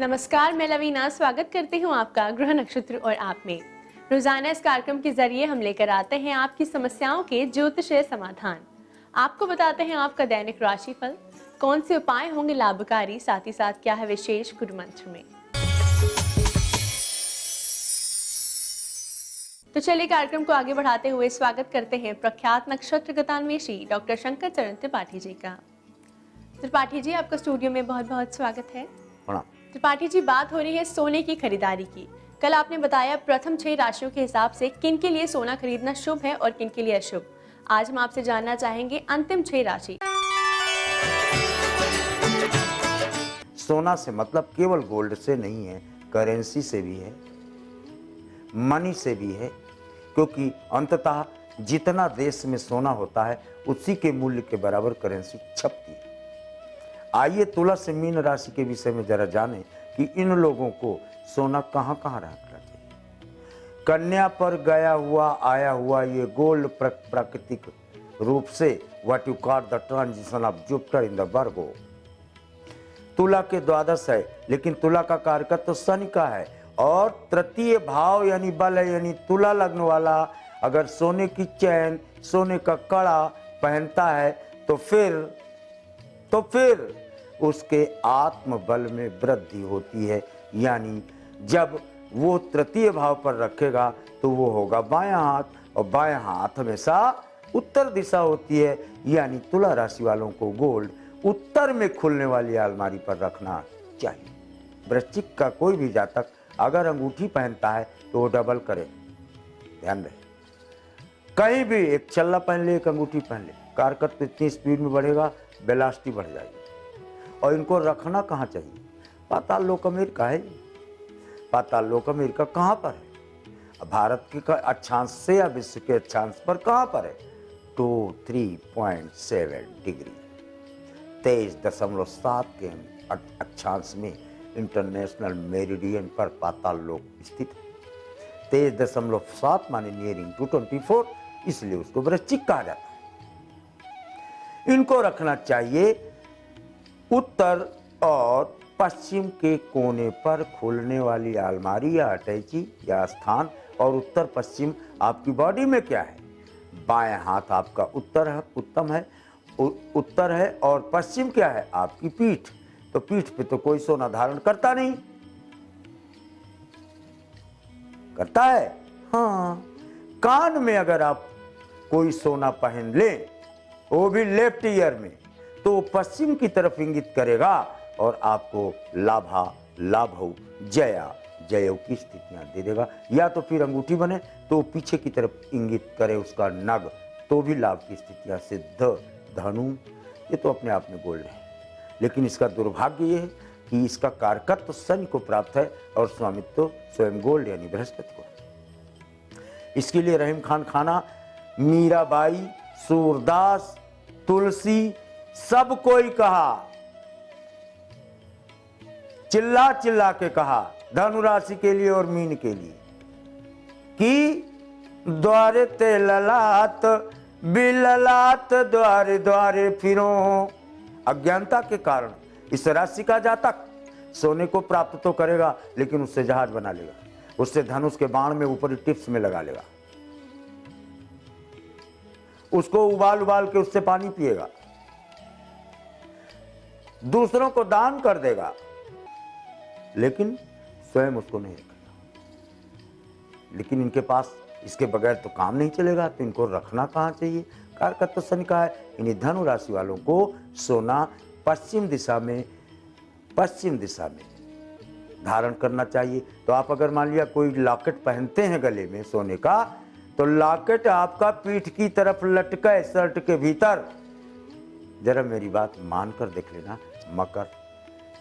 नमस्कार, मैं लवीना स्वागत करती हूँ आपका ग्रह नक्षत्र और आप में। रोजाना इस कार्यक्रम के जरिए हम लेकर आते हैं आपकी समस्याओं के ज्योतिषीय समाधान। आपको बताते हैं आपका दैनिक राशिफल, कौन से उपाय होंगे लाभकारी, साथ ही साथ क्या है विशेष गुरु मंत्र में। तो चलिए कार्यक्रम को आगे बढ़ाते हुए स्वागत करते हैं प्रख्यात नक्षत्र गतान्वेषी डॉक्टर शंकर चरण त्रिपाठी जी का। त्रिपाठी जी, आपका स्टूडियो में बहुत बहुत स्वागत है। त्रिपाठी जी, बात हो रही है सोने की खरीदारी की। कल आपने बताया प्रथम 6 राशियों के हिसाब से किन के लिए सोना खरीदना शुभ है और किन के लिए अशुभ। आज हम आपसे जानना चाहेंगे अंतिम 6 राशि। सोना से मतलब केवल गोल्ड से नहीं है, करेंसी से भी है, मनी से भी है, क्योंकि अंततः जितना देश में सोना होता है उसी के मूल्य के बराबर करेंसी छपती है। आइए तुला से मीन राशि के विषय में जरा जानें कि इन लोगों को सोना कहां कहां रखना चाहिए। कन्या पर गया हुआ आया हुआ ये गोल्ड प्राकृतिक रूप से what you call the transition of Jupiter in the Virgo. तुला के द्वादश है, लेकिन तुला का कारक तो शनि का है और तृतीय भाव यानी बल है, यानी तुला लग्न वाला अगर सोने की चैन, सोने का कड़ा पहनता है तो फिर उसके आत्मबल में वृद्धि होती है। यानी जब वो तृतीय भाव पर रखेगा तो वो होगा बायां हाथ, और बायां हाथ हमेशा उत्तर दिशा होती है। यानी तुला राशि वालों को गोल्ड उत्तर में खुलने वाली अलमारी पर रखना चाहिए। वृश्चिक का कोई भी जातक अगर अंगूठी पहनता है तो वो डबल करे, ध्यान रहे। कहीं भी एक छल्ला पहन ले, एक अंगूठी पहन ले, कारकत इतनी स्पीड में बढ़ेगा, वेलोसिटी बढ़ जाएगी। और इनको रखना कहाँ चाहिए? पाताल लोक अमेरिका है। पाताल लोक अमेरिका कहाँ पर है? भारत के अक्षांश से या विश्व के अक्षांश पर कहाँ पर है? 23.7 डिग्री 23.7 के अक्षांश में इंटरनेशनल मेरिडियन पर पाताल लोक स्थित है। 23.7 माने नियरिंग 224, इसलिए उसको वृश्चिक कहा जाता है। इनको रखना चाहिए उत्तर और पश्चिम के कोने पर खुलने वाली अलमारी या अटैची या स्थान। और उत्तर पश्चिम आपकी बॉडी में क्या है? बाएं हाथ आपका उत्तर है, उत्तम है, उत्तर है, और पश्चिम क्या है? आपकी पीठ। तो पीठ पे तो कोई सोना धारण करता नहीं, करता है? हाँ। कान में अगर आप कोई सोना पहन ले, वो भी लेफ्ट ईयर में, तो पश्चिम की तरफ इंगित करेगा और आपको लाभ जया की स्थितियां दे देगा। या तो फिर अंगूठी बने तो पीछे की तरफ इंगित करे उसका नग, तो भी लाभ की स्थितियां। सिद्ध, धनु, ये तो अपने आप में गोल्ड है, लेकिन इसका दुर्भाग्य ये है कि इसका कारकत्व शनि को प्राप्त है और स्वामित्व स्वयं गोल्ड यानी बृहस्पति को। इसके लिए रहीम खान खाना, मीराबाई, सूरदास, तुलसी, सब कोई कहा, चिल्ला चिल्ला के कहा धनु राशि के लिए और मीन के लिए कि द्वारे ते ललाट बिललाट द्वारे द्वारे फिरो। अज्ञानता के कारण इस राशि का जातक सोने को प्राप्त तो करेगा, लेकिन उससे जहाज बना लेगा, उससे धनुष के बाण में ऊपरी टिप्स में लगा लेगा, उसको उबाल उबाल के उससे पानी पिएगा, दूसरों को दान कर देगा, लेकिन स्वयं उसको नहीं रखेगा। लेकिन इनके पास इसके बगैर तो काम नहीं चलेगा, तो इनको रखना कहाँ चाहिए? कारकत्व शनि का है। इन्हीं धनु राशि वालों को सोना पश्चिम दिशा में धारण करना चाहिए। तो आप अगर मान लिया कोई लॉकेट पहनते हैं गले में सोने का, तो लॉकेट आपका पीठ की तरफ लटका है, शर्ट के भीतर। जरा मेरी बात मान कर देख लेना। मकर,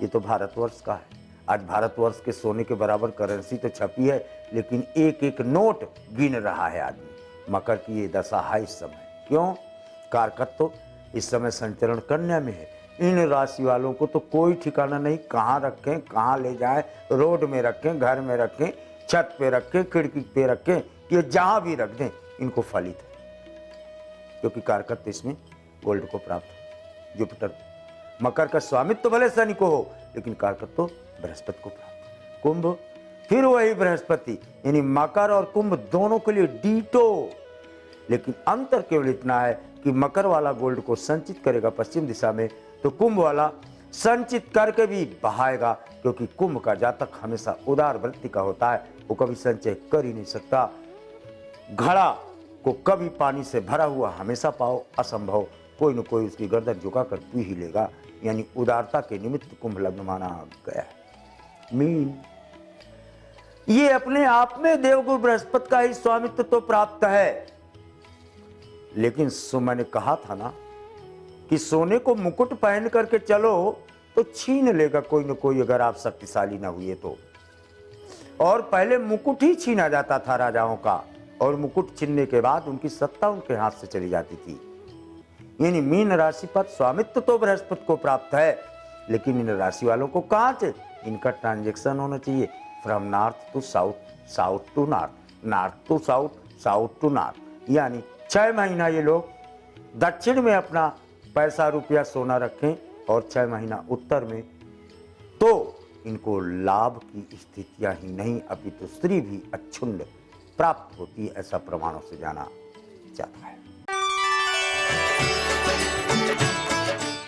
ये तो भारतवर्ष का है। आज भारतवर्ष के सोने के बराबर करेंसी तो छपी है, लेकिन एक एक नोट गिन रहा है आदमी। मकर की ये दशा है इस समय। क्यों? कारकत्व इस समय संचरण कन्या में है। इन राशि वालों को तो कोई ठिकाना नहीं, कहाँ रखें, कहाँ ले जाएं, रोड में रखें, घर में रखें, छत पे रखें, खिड़की पे रखें, ये जहाँ भी रख दें इनको फलित है, क्योंकि कारकत्व इसमें गोल्ड को प्राप्त है, जुपिटर। मकर का स्वामित्व तो भले शनि को हो, लेकिन कारकत्व तो बृहस्पति को प्राप्त। कुंभ फिर वही बृहस्पति, यानी मकर और कुंभ दोनों के लिए डीटो, लेकिन अंतर केवल इतना है कि मकर वाला गोल्ड को संचित करेगा पश्चिम दिशा में, तो कुंभ वाला संचित करके भी बहाएगा, क्योंकि कुंभ का जातक हमेशा उदार वृत्ति का होता है, वो कभी संचय कर ही नहीं सकता। घड़ा को कभी पानी से भरा हुआ हमेशा पाओ असंभव, कोई न कोई उसकी गर्दन झुकाकर पी ही लेगा, यानी उदारता के निमित्त कुंभ लग्न माना गया है। मीन ये अपने आप में देवगुरु बृहस्पति का ही स्वामित्व तो प्राप्त है, लेकिन मैंने कहा था ना कि सोने को मुकुट पहन करके चलो तो छीन लेगा कोई न कोई, अगर आप शक्तिशाली ना हुए तो। और पहले मुकुट ही छीना जाता था राजाओं का, और मुकुट छीनने के बाद उनकी सत्ता उनके हाथ से चली जाती थी। यानी मीन राशि पर स्वामित्व तो बृहस्पति को प्राप्त है, लेकिन इन राशि वालों को कहां से इनका ट्रांजैक्शन होना चाहिए, from north to south, south to north, north to south, south to north, यानी 6 महीना ये लोग दक्षिण में अपना पैसा रुपया सोना रखें और 6 महीना उत्तर में, तो इनको लाभ की स्थितियां ही नहीं अपितु स्त्री भी अच्छुंड प्राप्त होती है, ऐसा प्रमाणों से जाना जाता है।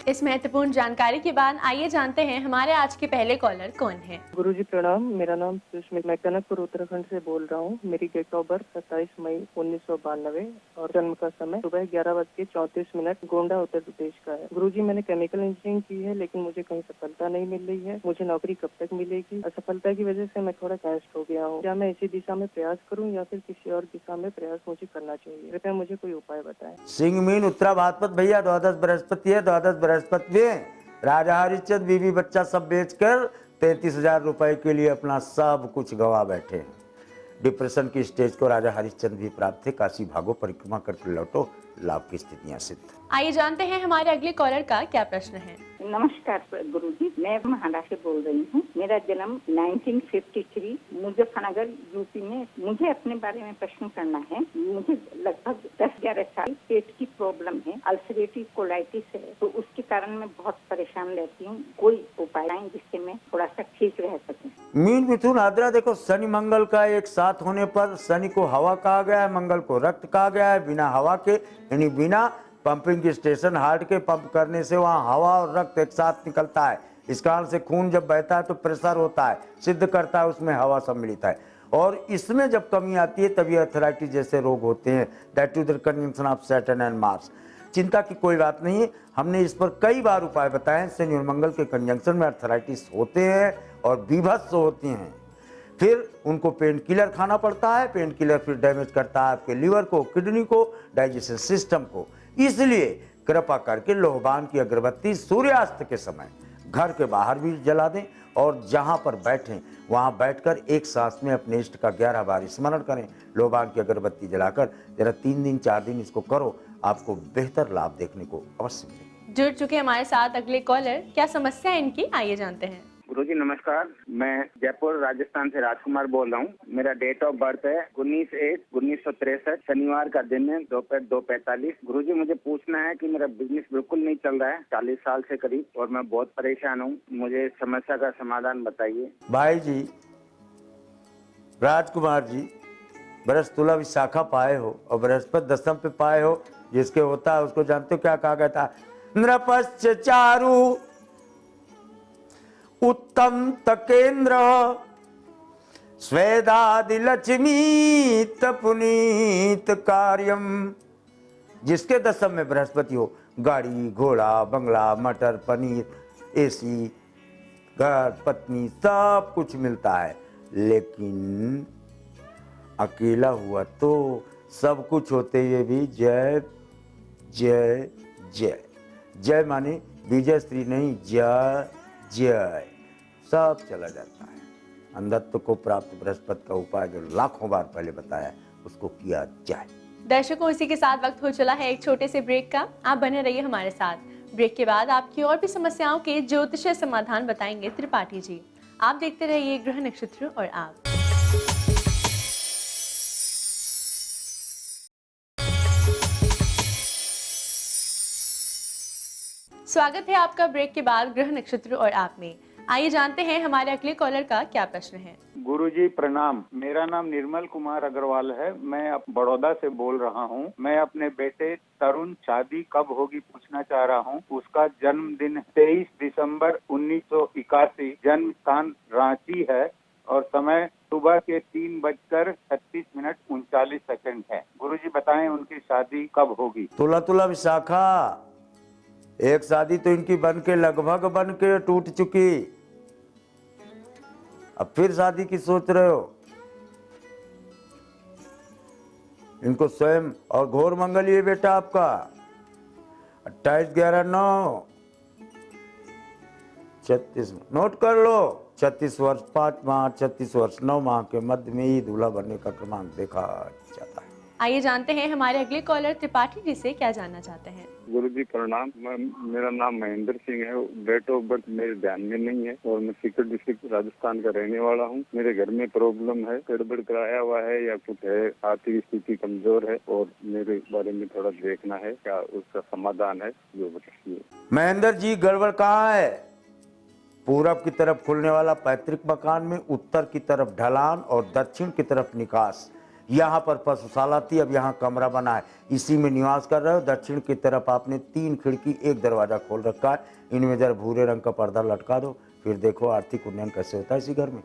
इस महत्वपूर्ण जानकारी के बाद आइए जानते हैं हमारे आज के पहले कॉलर कौन हैं। गुरुजी प्रणाम, मेरा नाम सुष्मित, मैं कनकपुर उत्तराखंड से बोल रहा हूँ। मेरी डेट ऑफ बर्थ 27 मई 1992 और जन्म का समय सुबह 11:34 गोंडा उत्तर प्रदेश का है। गुरुजी मैंने केमिकल इंजीनियरिंग की है, लेकिन मुझे कहीं सफलता नहीं मिल रही है। मुझे नौकरी कब तक मिलेगी? असफलता की वजह से मैं थोड़ा कैस्ट हो गया हूँ। क्या मैं इसी दिशा में प्रयास करूँ या फिर किसी और दिशा में प्रयास मुझे करना चाहिए? कृपया मुझे कोई उपाय बताएं। सिंह मीन उत्तरा भाद्रपद भैया, द्वादश बृहस्पति है, द्वादश बृहस्पति में राजा हरिश्चंद्र बीवी बच्चा सब बेचकर 33,000 रुपए के लिए अपना सब कुछ गवा बैठे हैं। डिप्रेशन की स्टेज को राजा हरिश्चंद्र भी प्राप्त थे। काशी भागो, परिक्रमा करके लौटो, लाभ की स्थितियां सिद्ध। आइए जानते हैं हमारे अगले कॉलर का क्या प्रश्न है। नमस्कार गुरुजी, मैं महाड़ा से बोल रही हूँ। मेरा जन्म 1953 मुजफ्फरनगर यूपी में। मुझे अपने बारे में प्रश्न करना है। मुझे लगभग 10-11 साल पेट की प्रॉब्लम है, अल्सरेटिव कोलाइटिस है, तो उसके कारण मैं बहुत परेशान रहती हूँ। कोई उपाय है जिससे मैं थोड़ा सा ठीक रह सकूँ? मीन मिथुन आद्रा, देखो शनि मंगल का एक साथ होने पर शनि को हवा कहा गया है, मंगल को रक्त कहा गया है। बिना हवा के यानी बिना पंपिंग स्टेशन हार्ट के पंप करने से वहाँ हवा और रक्त एक साथ निकलता है। इस कारण से खून जब बहता है तो प्रेशर होता है, सिद्ध करता है, उसमें हवा सम्मिलित है। और इसमें जब कमी आती है तभी अर्थराइटिस जैसे रोग होते हैं। That is the conjunction of Saturn and Mars. चिंता की कोई बात नहीं है, हमने इस पर कई बार उपाय बताए हैं। शनि और मंगल के कंजंक्शन में अर्थराइटिस होते हैं और बीभत्स होते हैं। फिर उनको पेन किलर खाना पड़ता है। पेन किलर फिर डैमेज करता है आपके लीवर को, किडनी को, डाइजेशन सिस्टम को। इसलिए कृपा करके लोहबान की अगरबत्ती सूर्यास्त के समय घर के बाहर भी जला दें, और जहां पर बैठें वहां बैठकर एक सांस में अपने इष्ट का 11 बार स्मरण करें। लोहबान की अगरबत्ती जलाकर जरा 3 दिन 4 दिन इसको करो, आपको बेहतर लाभ देखने को अवश्य मिलेगा। जुड़ चुके हमारे साथ अगले कॉलर, क्या समस्या है इनकी, आइए जानते हैं। गुरुजी नमस्कार, मैं जयपुर राजस्थान से राजकुमार बोल रहा हूँ। मेरा डेट ऑफ बर्थ है 19/8/1963, शनिवार का दिन है, दोपहर 2:45। गुरुजी मुझे पूछना है कि मेरा बिजनेस बिल्कुल नहीं चल रहा है 40 साल से करीब, और मैं बहुत परेशान हूँ। मुझे इस समस्या का समाधान बताइए। भाई जी, राजकुमार जी, बृहस्पति तुला विशाखा पाए हो और बृहस्पति दशम पे पाए हो, जिसके होता है उसको जानते हो क्या कहा गया था? नृपश्च चारु उत्तम तकेंद्र स्वेदादि लक्ष्मी पुनीत कार्यम। जिसके दशम में बृहस्पति हो, गाड़ी, घोड़ा, बंगला, मटर, पनीर, एसी, घर, पत्नी, सब कुछ मिलता है। लेकिन अकेला हुआ तो सब कुछ होते हुए भी जय जय जय। जय माने विजय स्त्री नहीं, जय जय, सब चला जाता है। अंधत्व को प्राप्त बृहस्पति का उपाय जो लाखों बार पहले बताया, उसको किया जाए। दर्शकों, इसी के साथ वक्त हो चला है एक छोटे से ब्रेक का। आप बने रहिए हमारे साथ। ब्रेक के बाद आपकी और भी समस्याओं के ज्योतिषीय समाधान बताएंगे त्रिपाठी जी। आप देखते रहिए ग्रह नक्षत्र और आप। स्वागत है आपका ब्रेक के बाद ग्रह नक्षत्र और आप में। आइए जानते हैं हमारे अगले कॉलर का क्या प्रश्न है। गुरुजी प्रणाम। मेरा नाम निर्मल कुमार अग्रवाल है। मैं बड़ौदा से बोल रहा हूँ। मैं अपने बेटे तरुण शादी कब होगी पूछना चाह रहा हूँ। उसका जन्मदिन 23 दिसंबर 1981, जन्म स्थान रांची है और समय सुबह के 3:36:39 है। गुरुजी बताएं उनकी शादी कब होगी। तुला तुला विशाखा, एक शादी तो इनकी बन के टूट चुकी, अब फिर शादी की सोच रहे हो। इनको स्वयं और घोर मंगल ये बेटा आपका 28/11/9 36 नोट कर लो। 36 वर्ष 5 माह 36 वर्ष 9 माह के मध्य में ही दूल्हा बनने का क्रमांक देखा जाता है। आइए जानते हैं हमारे अगले कॉलर त्रिपाठी जी से क्या जानना चाहते हैं। गुरुजी प्रणाम। मेरा नाम महेंद्र सिंह है। डेट ऑफ बर्थ मेरे ध्यान में नहीं है और मैं सीकर डिस्ट्रिक्ट राजस्थान का रहने वाला हूँ। मेरे घर में प्रॉब्लम है, गड़बड़ कराया हुआ है या कुछ है, आर्थिक स्थिति कमजोर है और मेरे बारे में थोड़ा देखना है, क्या उसका समाधान है जो बताइए। महेंद्र जी, गड़बड़ कहाँ है? पूरब की तरफ खुलने वाला पैतृक मकान में उत्तर की तरफ ढलान और दक्षिण की तरफ निकास, यहाँ पर पशुशाला थी, अब यहाँ कमरा बना है, इसी में निवास कर रहे हो। दक्षिण की तरफ आपने 3 खिड़की 1 दरवाजा खोल रखा है, इनमें जरा भूरे रंग का पर्दा लटका दो, फिर देखो आर्थिक उन्नयन कैसे होता है इसी घर में।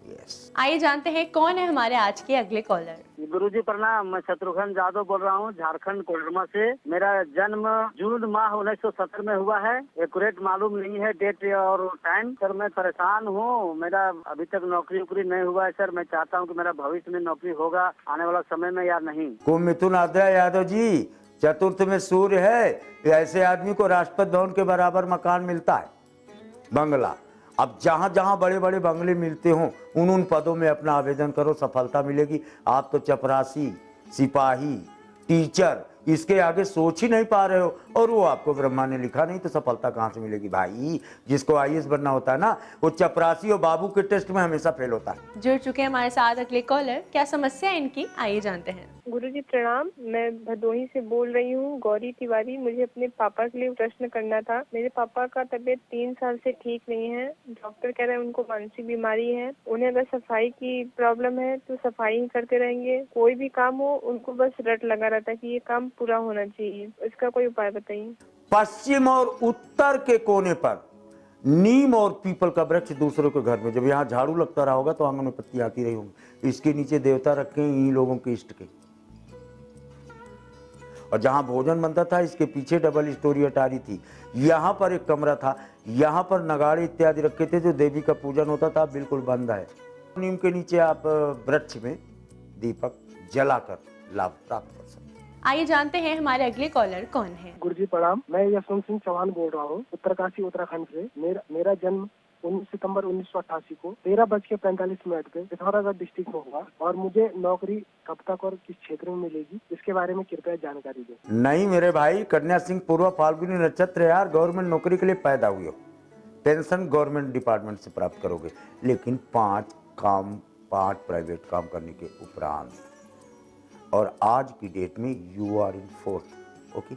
यस। आइए जानते हैं कौन है हमारे आज के अगले कॉलर। गुरुजी प्रणाम। मैं शत्रुघ्न जादव बोल रहा हूँ, झारखंड कोडरमा से। मेरा जन्म जून माह 1970 में हुआ है। एक्यूरेट मालूम नहीं है डेट और टाइम। सर मैं परेशान हूँ, मेरा अभी तक नौकरी नहीं हुआ है। सर मैं चाहता हूँ कि मेरा भविष्य में नौकरी होगा आने वाला समय में या नहीं। कुंभ मिथुन आद्या यादव जी, चतुर्थ में सूर्य है, ऐसे आदमी को राष्ट्रपति भवन के बराबर मकान मिलता है, बंगला। अब जहां जहां बड़े बड़े बंगले मिलते हों उन पदों में अपना आवेदन करो, सफलता मिलेगी। आप तो चपरासी, सिपाही, टीचर, इसके आगे सोच ही नहीं पा रहे हो और वो आपको ब्रह्मा ने लिखा नहीं, तो सफलता कहाँ से मिलेगी भाई? जिसको IAS बनना होता है ना, वो चपरासी और बाबू के टेस्ट में हमेशा फेल होता है। जुड़ चुके हैं हमारे साथ अगले कॉलर, क्या समस्या है इनकी, आइए जानते हैं। गुरुजी प्रणाम। मैं भदोही से बोल रही हूँ, गौरी तिवारी। मुझे अपने पापा के लिए प्रश्न करना था। मेरे पापा का तबीयत 3 साल से ठीक नहीं है। डॉक्टर कह रहे हैं उनको मानसिक बीमारी है। उन्हें अगर सफाई की प्रॉब्लम है तो सफाई ही करते रहेंगे, कोई भी काम हो उनको बस रट लगा रहता है कि ये काम पूरा होना चाहिए। इसका कोई उपाय बताइए। पश्चिम और उत्तर के कोने पर नीम और पीपल का वृक्ष दूसरों के घर में, जब यहाँ झाड़ू लगता रहा होगा तो आंगन में पत्ती आती रही होंगी, इसके नीचे देवता रखे इन लोगों के इष्ट के। और जहां भोजन बनता था इसके पीछे डबल स्टोरी अटारी थी, यहाँ पर एक कमरा था, यहाँ पर नगाड़े इत्यादि रखे थे जो देवी का पूजन होता था, बिल्कुल बंद है। नीम के नीचे आप वृक्ष में दीपक जलाकर लाभ प्राप्त कर सकते। आइए जानते हैं हमारे अगले कॉलर कौन है। गुरुजी प्रणाम। मैं यशवंत सिंह चौहान बोल रहा हूँ, उत्तरकाशी उत्तराखंड से। मेरा जन्म 19 सितंबर 1988 को 13:45 पे पिथौरागढ़ डिस्ट्रिक्ट में हुआ और मुझे नौकरी कब तक और किस क्षेत्र में मिलेगी, इसके बारे में कृपया जानकारी दें। नहीं मेरे भाई, कन्या सिंह पूर्व फाल्गुनी नक्षत्र यार, गवर्नमेंट नौकरी के लिए पैदा हुए हो, पेंशन गवर्नमेंट डिपार्टमेंट से प्राप्त करोगे, लेकिन 5 प्राइवेट काम करने के उपरांत, और आज की डेट में you are in 4th। Okay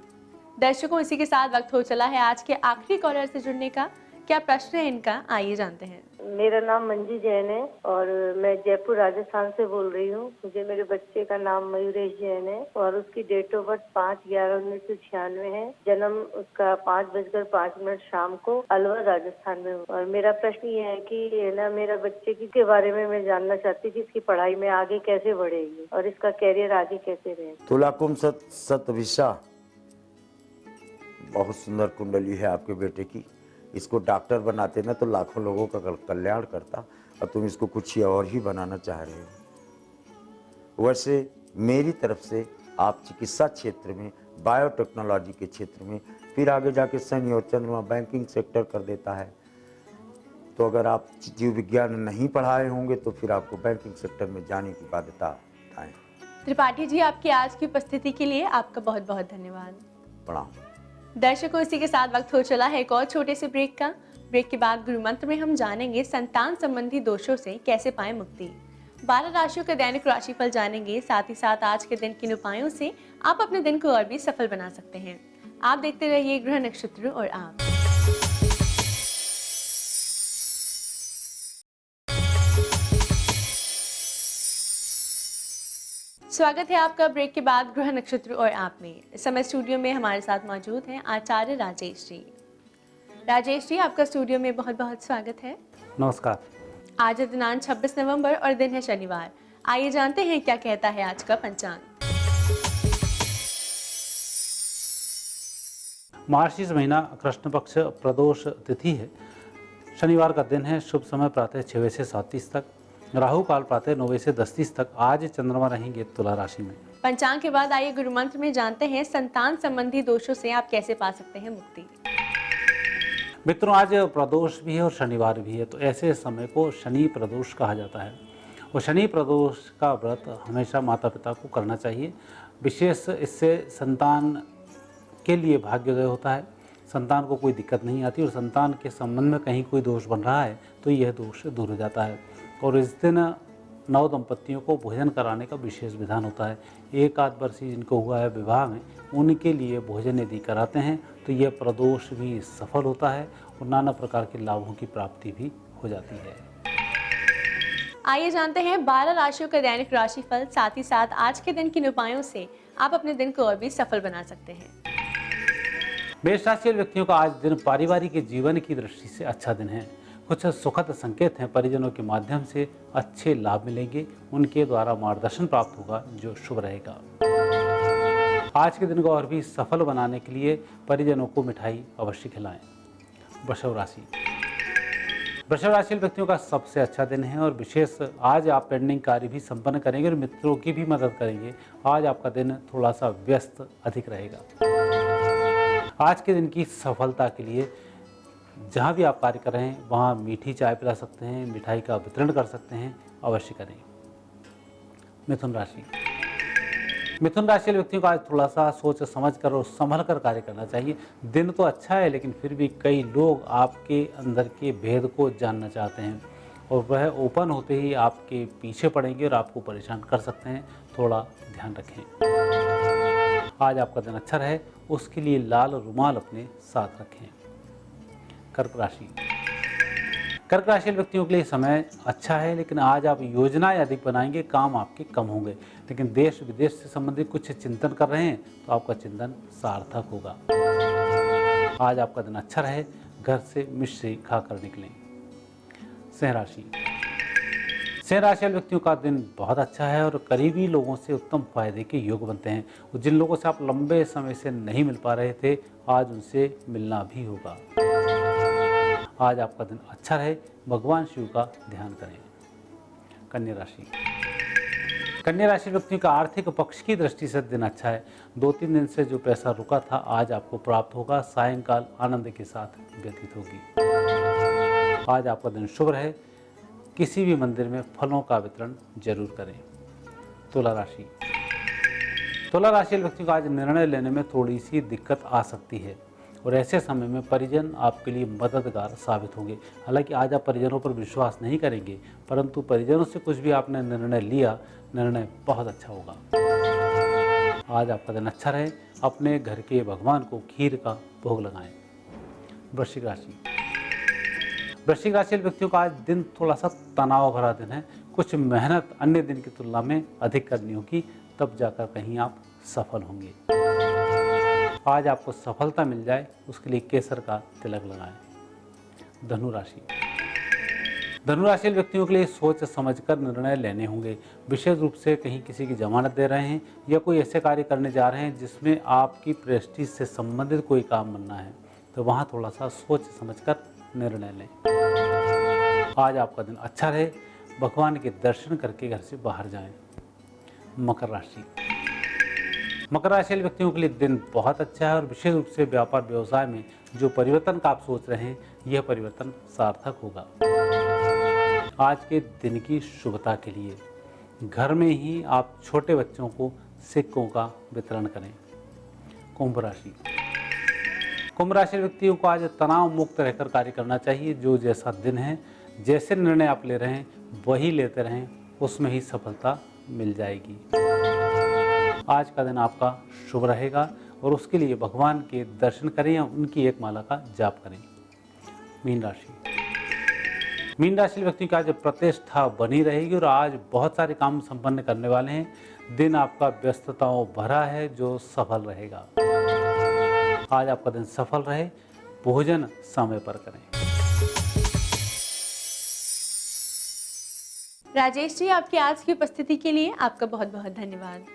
दर्शकों, इसी के साथ वक्त हो चला है आज के आखिरी कॉलर से जुड़ने का। क्या प्रश्न है इनका, आइए जानते हैं। मेरा नाम मंजू जैन है और मैं जयपुर राजस्थान से बोल रही हूँ। मुझे मेरे बच्चे का नाम मयूरेश जैन है और उसकी डेट ऑफ बर्थ 5/11/1996 है। जन्म उसका 5:05 शाम को अलवर राजस्थान में हुआ। और मेरा प्रश्न ये है कि ना मेरा बच्चे के बारे में मैं जानना चाहती थी, इसकी पढ़ाई में आगे कैसे बढ़ेगी और इसका कैरियर आगे कैसे रहे। तुला कुंभ सतविशा, बहुत सुंदर कुंडली है आपके बेटे की। इसको डॉक्टर बनाते ना तो लाखों लोगों का कल्याण करता, और तुम इसको कुछ और ही बनाना चाह रहे हो। वैसे मेरी तरफ से आप चिकित्सा क्षेत्र में, बायोटेक्नोलॉजी के क्षेत्र में, फिर आगे जाके शनि और चंद्रमा बैंकिंग सेक्टर कर देता है। तो अगर आप जीव विज्ञान नहीं पढ़ाए होंगे तो फिर आपको बैंकिंग सेक्टर में जाने की बाध्यता है। त्रिपाठी जी, आपकी आज की उपस्थिति के लिए आपका बहुत बहुत धन्यवाद। प्रणाम। दर्शकों, इसी के साथ वक्त हो चला है एक और छोटे से ब्रेक का। ब्रेक के बाद गुरु मंत्र में हम जानेंगे संतान संबंधी दोषों से कैसे पाएं मुक्ति। 12 राशियों का दैनिक राशिफल जानेंगे, साथ ही साथ आज के दिन किन उपायों से आप अपने दिन को और भी सफल बना सकते हैं। आप देखते रहिए ग्रह नक्षत्र और आप। स्वागत है आपका ब्रेक के बाद ग्रह नक्षत्र और आप में। इस समय स्टूडियो में हमारे साथ मौजूद हैं आचार्य राजेश जी। राजेश जी, आपका स्टूडियो में बहुत बहुत स्वागत है। नमस्कार। आज है दिनांक 26 नवंबर और दिन है शनिवार। आइए जानते हैं क्या कहता है आज का पंचांग। मार्गशीर्ष महीना कृष्ण पक्ष प्रदोष तिथि है। शनिवार का दिन है। शुभ समय प्रातः 6 बजे से 7:30 तक, राहु काल प्रातः 9 बजे से 10:30 तक। आज चंद्रमा रहेंगे तुला राशि में। पंचांग के बाद आइए गुरु मंत्र में जानते हैं संतान संबंधी दोषों से आप कैसे पा सकते हैं मुक्ति। मित्रों, आज प्रदोष भी है और शनिवार भी है, तो ऐसे समय को शनि प्रदोष कहा जाता है। और शनि प्रदोष का व्रत हमेशा माता पिता को करना चाहिए। विशेष इससे संतान के लिए भाग्योदय होता है, संतान को कोई दिक्कत नहीं आती और संतान के संबंध में कहीं कोई दोष बन रहा है तो यह दोष दूर हो जाता है। और इस दिन नव दंपतियों को भोजन कराने का विशेष विधान होता है। एक आध वर्षीय जिनको हुआ है विवाह में, उनके लिए भोजन यदि कराते हैं तो यह प्रदोष भी सफल होता है और नाना प्रकार के लाभों की प्राप्ति भी हो जाती है। आइए जानते हैं 12 राशियों का दैनिक राशिफल, साथ ही साथ आज के दिन किन उपायों से आप अपने दिन को और भी सफल बना सकते हैं। मेष राशि के व्यक्तियों का आज दिन पारिवारिक जीवन की दृष्टि से अच्छा दिन है। कुछ सुखद संकेत हैं। परिजनों के माध्यम से अच्छे लाभ मिलेंगे, उनके द्वारा मार्गदर्शन प्राप्त होगा जो शुभ रहेगा। आज के दिन को और भी सफल बनाने के लिए परिजनों को मिठाई अवश्य खिलाएं। वृषभ राशि के व्यक्तियों का सबसे अच्छा दिन है और विशेष आज आप पेंडिंग कार्य भी संपन्न करेंगे और मित्रों की भी मदद करेंगे। आज आपका दिन थोड़ा सा व्यस्त अधिक रहेगा। आज के दिन की सफलता के लिए जहाँ भी आप कार्य कर रहे हैं वहाँ मीठी चाय पिला सकते हैं, मिठाई का वितरण कर सकते हैं, अवश्य करें। मिथुन राशि के व्यक्तियों को आज थोड़ा सा सोच समझ कर और संभल कर कार्य करना चाहिए। दिन तो अच्छा है लेकिन फिर भी कई लोग आपके अंदर के भेद को जानना चाहते हैं और वह ओपन होते ही आपके पीछे पड़ेंगे और आपको परेशान कर सकते हैं। थोड़ा ध्यान रखें। आज आपका दिन अच्छा रहे, उसके लिए लाल रुमाल अपने साथ रखें। कर्क राशि के व्यक्तियों के लिए समय अच्छा है लेकिन आज आप योजनाएं अधिक बनाएंगे, काम आपके कम होंगे। लेकिन देश विदेश से संबंधित कुछ चिंतन कर रहे हैं तो आपका चिंतन सार्थक होगा। आज आपका दिन अच्छा रहे, घर से मिश्री खाकर निकलें। सिंह राशि के व्यक्तियों का दिन बहुत अच्छा है और करीबी लोगों से उत्तम फायदे के योग बनते हैं। जिन लोगों से आप लंबे समय से नहीं मिल पा रहे थे, आज उनसे मिलना भी होगा। आज आपका दिन अच्छा रहे, भगवान शिव का ध्यान करें। कन्या राशि व्यक्तियों का आर्थिक पक्ष की दृष्टि से दिन अच्छा है। 2-3 दिन से जो पैसा रुका था आज आपको प्राप्त होगा। सायंकाल आनंद के साथ व्यतीत होगी। आज आपका दिन शुभ रहे, किसी भी मंदिर में फलों का वितरण जरूर करें। तुला राशि व्यक्तियों को आज निर्णय लेने में थोड़ी सी दिक्कत आ सकती है और ऐसे समय में परिजन आपके लिए मददगार साबित होंगे। हालांकि आज आप परिजनों पर विश्वास नहीं करेंगे, परंतु परिजनों से कुछ भी आपने निर्णय लिया, निर्णय बहुत अच्छा होगा। आज आपका दिन अच्छा रहे, अपने घर के भगवान को खीर का भोग लगाएं। वृश्चिक राशि व्यक्तियों का आज दिन थोड़ा सा तनाव भरा दिन है। कुछ मेहनत अन्य दिन की तुलना में अधिक करनी होगी, तब जाकर कहीं आप सफल होंगे। आज आपको सफलता मिल जाए उसके लिए केसर का तिलक लगाएं। धनु राशि व्यक्तियों के लिए सोच समझकर निर्णय लेने होंगे। विशेष रूप से कहीं किसी की जमानत दे रहे हैं या कोई ऐसे कार्य करने जा रहे हैं जिसमें आपकी प्रेस्टीज से संबंधित कोई काम बनना है, तो वहाँ थोड़ा सा सोच समझकर निर्णय लें। आज आपका दिन अच्छा रहे, भगवान के दर्शन करके घर से बाहर जाएं। मकर राशि व्यक्तियों के लिए दिन बहुत अच्छा है और विशेष रूप से व्यापार व्यवसाय में जो परिवर्तन का आप सोच रहे हैं, यह परिवर्तन सार्थक होगा। आज के दिन की शुभता के लिए घर में ही आप छोटे बच्चों को सिक्कों का वितरण करें। कुंभ राशि व्यक्तियों को आज तनाव मुक्त रहकर कार्य करना चाहिए। जो जैसा दिन है, जैसे निर्णय आप ले रहे हैं वही लेते रहें, उसमें ही सफलता मिल जाएगी। आज का दिन आपका शुभ रहेगा और उसके लिए भगवान के दर्शन करें या उनकी एक माला का जाप करें। मीन राशि। मीन राशि व्यक्तियों की आज प्रतिष्ठा बनी रहेगी और आज बहुत सारे काम संपन्न करने वाले हैं। दिन आपका व्यस्तताओं भरा है जो सफल रहेगा। आज आपका दिन सफल रहे। भोजन समय पर करें। राजेश जी, आपकी आज की उपस्थिति के लिए आपका बहुत बहुत धन्यवाद।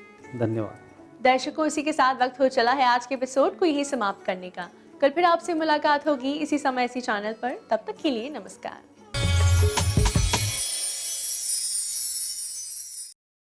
धन्यवाद। दर्शकों, इसी के साथ वक्त हो चला है आज के एपिसोड को यही समाप्त करने का। कल फिर आपसे मुलाकात होगी इसी समय इसी चैनल पर। तब तक के लिए नमस्कार।